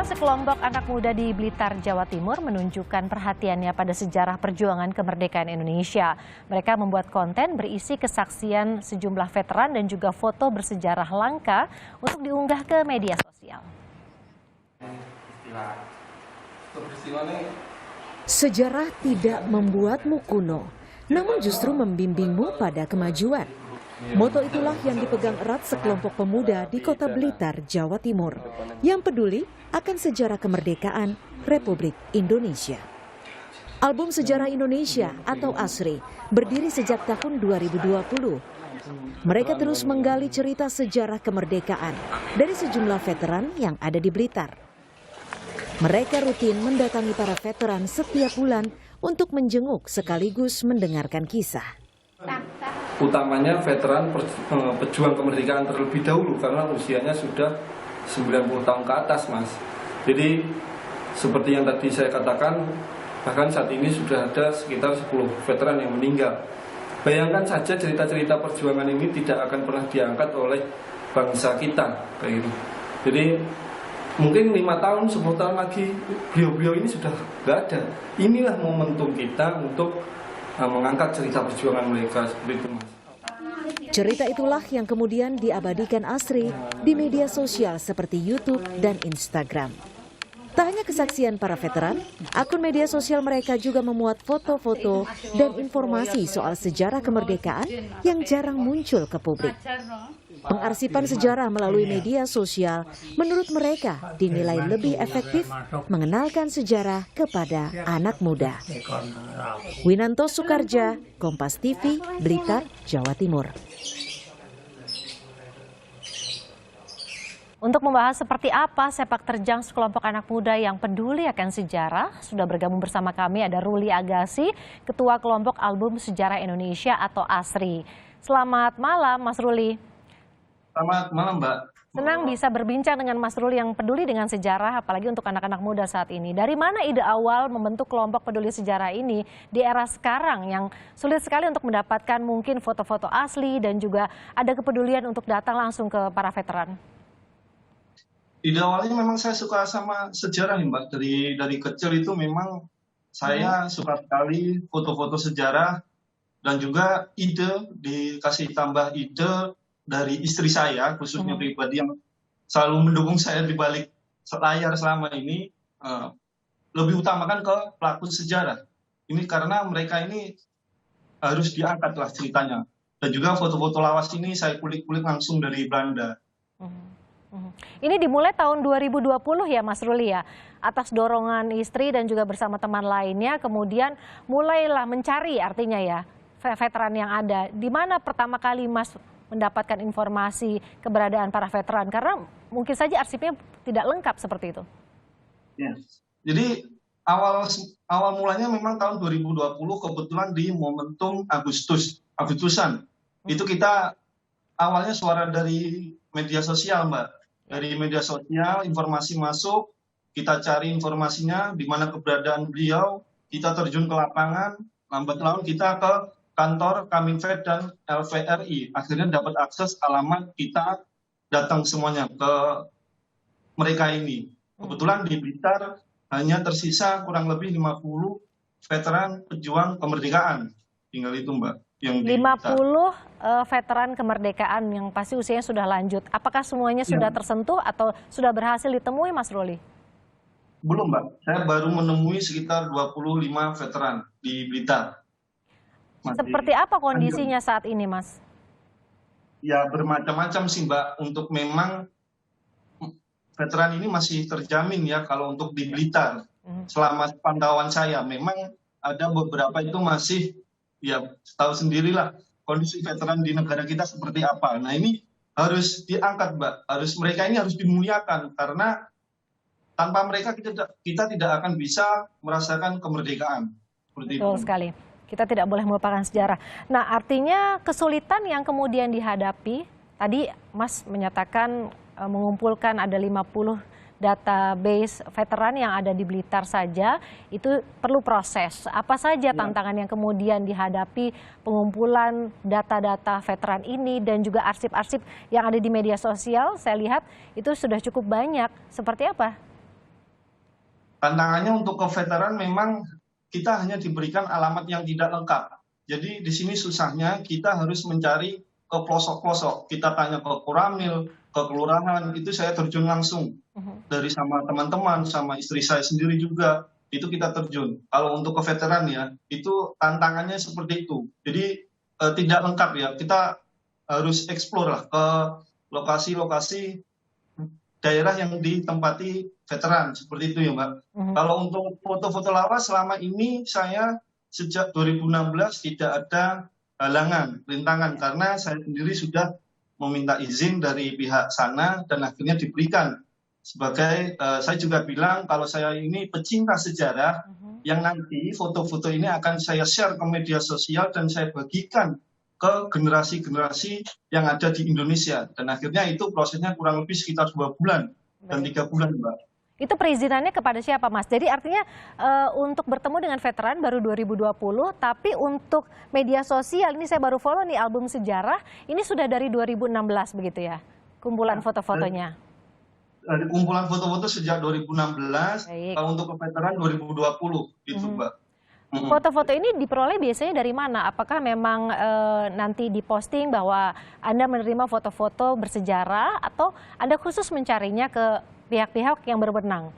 Sekelompok anak muda di Blitar, Jawa Timur menunjukkan perhatiannya pada sejarah perjuangan kemerdekaan Indonesia. Mereka membuat konten berisi kesaksian sejumlah veteran dan juga foto bersejarah langka untuk diunggah ke media sosial. Sejarah tidak membuatmu kuno, namun justru membimbingmu pada kemajuan. Moto itulah yang dipegang erat sekelompok pemuda di Kota Blitar, Jawa Timur, yang peduli akan sejarah kemerdekaan Republik Indonesia. Album Sejarah Indonesia atau ASRI berdiri sejak tahun 2020. Mereka terus menggali cerita sejarah kemerdekaan dari sejumlah veteran yang ada di Blitar. Mereka rutin mendatangi para veteran setiap bulan untuk menjenguk sekaligus mendengarkan kisah. Utamanya veteran pejuang kemerdekaan terlebih dahulu karena usianya sudah 90 tahun ke atas, Mas. Jadi seperti yang tadi saya katakan, bahkan saat ini sudah ada sekitar 10 veteran yang meninggal. Bayangkan saja cerita-cerita perjuangan ini tidak akan pernah diangkat oleh bangsa kita kayak gitu. Jadi mungkin 5 tahun, 10 tahun lagi beliau-beliau ini sudah nggak ada. Inilah momentum kita untuk mengangkat cerita perjuangan mereka seperti itu, Mas. Cerita itulah yang kemudian diabadikan ASRI di media sosial seperti YouTube dan Instagram. Tak hanya kesaksian para veteran, akun media sosial mereka juga memuat foto-foto dan informasi soal sejarah kemerdekaan yang jarang muncul ke publik. Pengarsipan sejarah melalui media sosial menurut mereka dinilai lebih efektif mengenalkan sejarah kepada anak muda. Winanto Soekarja, Kompas TV, Blitar, Jawa Timur. Untuk membahas seperti apa sepak terjang sekelompok anak muda yang peduli akan sejarah, sudah bergabung bersama kami ada Ruli Agassi, Ketua Kelompok Album Sejarah Indonesia atau ASRI. Selamat malam, Mas Ruli. Selamat malam, Mbak. Senang bisa berbincang dengan Mas Ruli yang peduli dengan sejarah, apalagi untuk anak-anak muda saat ini. Dari mana ide awal membentuk kelompok peduli sejarah ini di era sekarang yang sulit sekali untuk mendapatkan mungkin foto-foto asli dan juga ada kepedulian untuk datang langsung ke para veteran? Ide awalnya memang saya suka sama sejarah nih, Mbak. Dari kecil itu memang saya suka sekali foto-foto sejarah dan juga dikasih tambah ide dari istri saya, khususnya pribadi yang selalu mendukung saya di balik layar selama ini, lebih utamakan ke pelaku sejarah. Ini karena mereka ini harus diangkat lah ceritanya. Dan juga foto-foto lawas ini saya kulik-kulik langsung dari Belanda. Ini dimulai tahun 2020 ya Mas Ruli ya, atas dorongan istri dan juga bersama teman lainnya, kemudian mulailah mencari artinya ya veteran yang ada. Di mana pertama kali Mas mendapatkan informasi keberadaan para veteran? Karena mungkin saja arsipnya tidak lengkap seperti itu. Ya. Jadi awal mulanya memang tahun 2020 kebetulan di momentum Agustusan. Itu kita awalnya suara dari media sosial, Mbak. Dari media sosial informasi masuk, kita cari informasinya di mana keberadaan beliau, kita terjun ke lapangan, lambat laun kita ke kantor Kaminfed dan LVRI. Akhirnya dapat akses alamat, kita datang semuanya ke mereka ini. Kebetulan di Blitar hanya tersisa kurang lebih 50 veteran pejuang kemerdekaan. Tinggal itu, Mbak. 50 veteran kemerdekaan yang pasti usianya sudah lanjut. Apakah semuanya sudah tersentuh atau sudah berhasil ditemui, Mas Ruli? Belum, Mbak. Saya baru menemui sekitar 25 veteran di Blitar. Seperti apa kondisinya saat ini, Mas? Ya, bermacam-macam sih, Mbak. Untuk memang veteran ini masih terjamin ya kalau untuk di Blitar. Selama pantauan saya, memang ada beberapa itu masih, ya tahu sendirilah kondisi veteran di negara kita seperti apa. Nah ini harus diangkat, Mbak. Mereka ini harus dimuliakan karena tanpa mereka kita tidak akan bisa merasakan kemerdekaan. Betul sekali. Kita tidak boleh melupakan sejarah. Nah artinya kesulitan yang kemudian dihadapi, tadi Mas menyatakan mengumpulkan ada 50 database veteran yang ada di Blitar saja, itu perlu proses. Apa saja tantangan yang kemudian dihadapi pengumpulan data-data veteran ini dan juga arsip-arsip yang ada di media sosial? Saya lihat itu sudah cukup banyak. Seperti apa? Tantangannya untuk ke veteran memang kita hanya diberikan alamat yang tidak lengkap. Jadi di sini susahnya kita harus mencari ke pelosok-pelosok. Kita tanya ke Koramil, ke kelurahan, itu saya terjun langsung. Dari sama teman-teman, sama istri saya sendiri juga, itu kita terjun. Kalau untuk ke veteran ya, itu tantangannya seperti itu. Jadi tidak lengkap ya, kita harus explore lah ke lokasi-lokasi daerah yang ditempati veteran, seperti itu ya Mbak. Kalau untuk foto-foto lawas selama ini saya sejak 2016 tidak ada halangan, rintangan, karena saya sendiri sudah meminta izin dari pihak sana dan akhirnya diberikan. Sebagai saya juga bilang kalau saya ini pecinta sejarah yang nanti foto-foto ini akan saya share ke media sosial dan saya bagikan ke generasi-generasi yang ada di Indonesia. Dan akhirnya itu prosesnya kurang lebih sekitar 2 bulan dan 3 bulan, Mbak. Itu perizinannya kepada siapa, Mas? Jadi artinya untuk bertemu dengan veteran baru 2020, tapi untuk media sosial, ini saya baru follow nih album sejarah, ini sudah dari 2016 begitu ya, kumpulan foto-fotonya? Dari kumpulan foto-foto sejak 2016, Baik. kalau untuk ke veteran 2020, gitu Mbak. Foto-foto ini diperoleh biasanya dari mana? Apakah memang nanti diposting bahwa Anda menerima foto-foto bersejarah atau Anda khusus mencarinya ke pihak-pihak yang berwenang?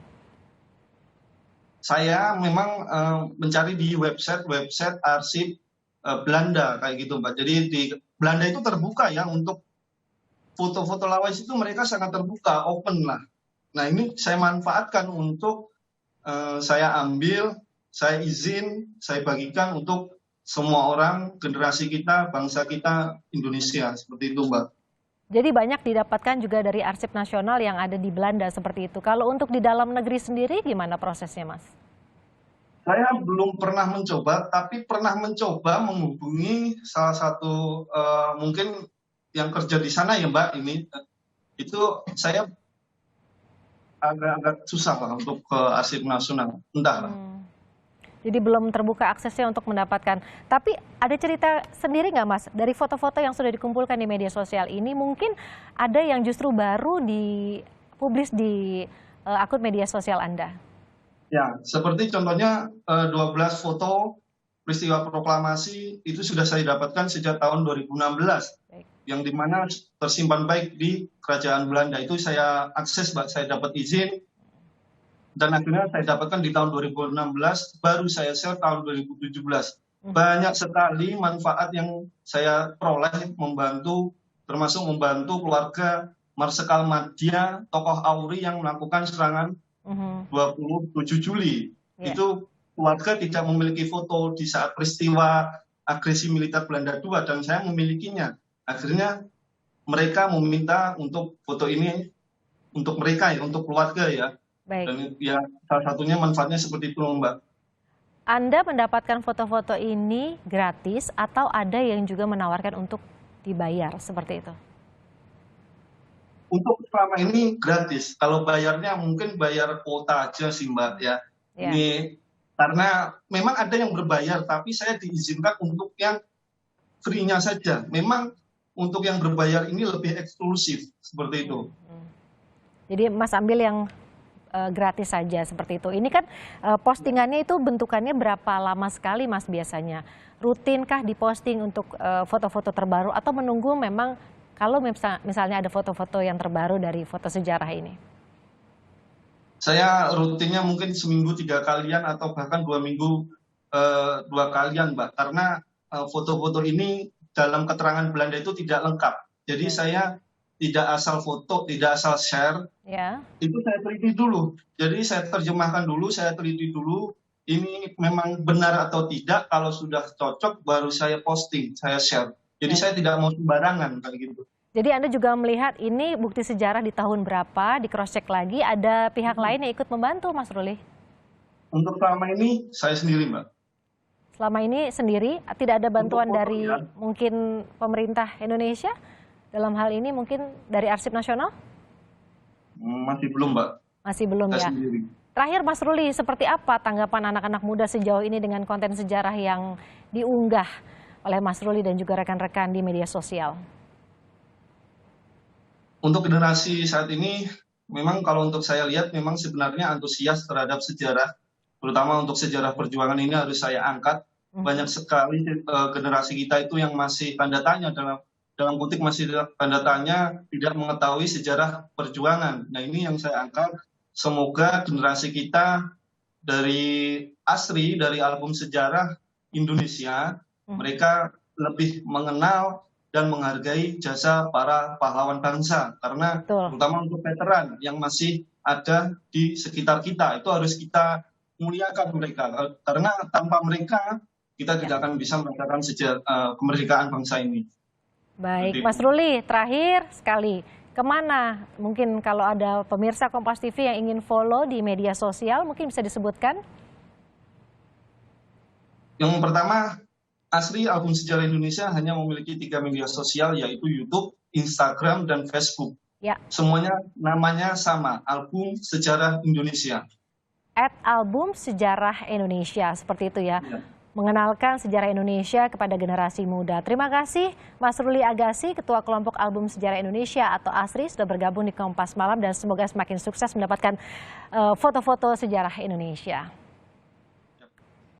Saya memang mencari di website arsip Belanda kayak gitu Mbak. Jadi di Belanda itu terbuka ya untuk foto-foto lawas itu, mereka sangat terbuka, open lah. Nah ini saya manfaatkan untuk saya ambil, saya izin, saya bagikan untuk semua orang, generasi kita, bangsa kita, Indonesia, seperti itu Mbak. Jadi banyak didapatkan juga dari arsip nasional yang ada di Belanda seperti itu. Kalau untuk di dalam negeri sendiri gimana prosesnya, Mas? Saya belum pernah mencoba, tapi pernah mencoba menghubungi salah satu mungkin yang kerja di sana ya Mbak, ini itu saya agak susah lah untuk ke arsip nasional, entahlah. Jadi belum terbuka aksesnya untuk mendapatkan. Tapi ada cerita sendiri nggak Mas, dari foto-foto yang sudah dikumpulkan di media sosial ini mungkin ada yang justru baru dipublis di akun media sosial Anda? Ya, seperti contohnya 12 foto peristiwa proklamasi itu sudah saya dapatkan sejak tahun 2016. Baik. Yang dimana tersimpan baik di Kerajaan Belanda. Itu saya akses Mbak, saya dapat izin. Dan akhirnya saya dapatkan di tahun 2016, baru saya share tahun 2017. Banyak sekali manfaat yang saya peroleh membantu, termasuk membantu keluarga Marsikal Madya, tokoh AURI yang melakukan serangan 27 Juli. Itu keluarga tidak memiliki foto di saat peristiwa agresi militer Belanda II, dan saya memilikinya. Akhirnya mereka meminta untuk foto ini untuk mereka ya, untuk keluarga ya. Baik. Dan ya salah satunya manfaatnya seperti itu Mbak. Anda mendapatkan foto-foto ini gratis atau ada yang juga menawarkan untuk dibayar seperti itu? Untuk selama ini gratis. Kalau bayarnya mungkin bayar kuota aja sih Mbak ya. Ini karena memang ada yang berbayar, tapi saya diizinkan untuk yang free-nya saja. Memang untuk yang berbayar ini lebih eksklusif seperti itu. Jadi Mas ambil yang gratis saja seperti itu. Ini kan postingannya itu bentukannya berapa lama sekali Mas biasanya? Rutinkah diposting untuk foto-foto terbaru atau menunggu memang kalau misalnya ada foto-foto yang terbaru dari foto sejarah ini? Saya rutinnya mungkin seminggu 3 kalian atau bahkan 2 minggu 2 kalian Mbak. Karena foto-foto ini dalam keterangan Belanda itu tidak lengkap. Jadi saya tidak asal foto, tidak asal share, itu saya teliti dulu. Jadi saya terjemahkan dulu, saya teliti dulu, ini memang benar atau tidak, kalau sudah cocok baru saya posting, saya share. Jadi saya tidak mau sembarangan kayak gitu. Jadi Anda juga melihat ini bukti sejarah di tahun berapa, di cross check lagi, ada pihak lain yang ikut membantu Mas Ruli? Untuk selama ini saya sendiri Mbak. Selama ini sendiri, tidak ada bantuan dari mungkin pemerintah Indonesia? Dalam hal ini mungkin dari Arsip Nasional? Masih belum Mbak. Masih belum ya. Terakhir Mas Ruli, seperti apa tanggapan anak-anak muda sejauh ini dengan konten sejarah yang diunggah oleh Mas Ruli dan juga rekan-rekan di media sosial? Untuk generasi saat ini memang kalau untuk saya lihat memang sebenarnya antusias terhadap sejarah, terutama untuk sejarah perjuangan ini harus saya angkat. Banyak sekali generasi kita itu yang masih tanda tanya dalam kutip masih tanda tanya, tidak mengetahui sejarah perjuangan. Nah ini yang saya angkat. Semoga generasi kita dari ASRI, dari album sejarah Indonesia, mereka lebih mengenal dan menghargai jasa para pahlawan bangsa. Karena terutama untuk veteran yang masih ada di sekitar kita, itu harus kita muliakan mereka. Karena tanpa mereka, kita tidak akan bisa merasakan kemerdekaan bangsa ini. Baik, Mas Ruli, terakhir sekali, kemana mungkin kalau ada pemirsa Kompas TV yang ingin follow di media sosial, mungkin bisa disebutkan? Yang pertama, ASRI Album Sejarah Indonesia hanya memiliki 3 media sosial, yaitu YouTube, Instagram, dan Facebook. Ya. Semuanya namanya sama, Album Sejarah Indonesia. @album Sejarah Indonesia, seperti itu ya. Mengenalkan sejarah Indonesia kepada generasi muda. Terima kasih Mas Ruli Agassi, Ketua Kelompok Album Sejarah Indonesia atau ASRI, sudah bergabung di Kompas Malam dan semoga semakin sukses mendapatkan foto-foto sejarah Indonesia.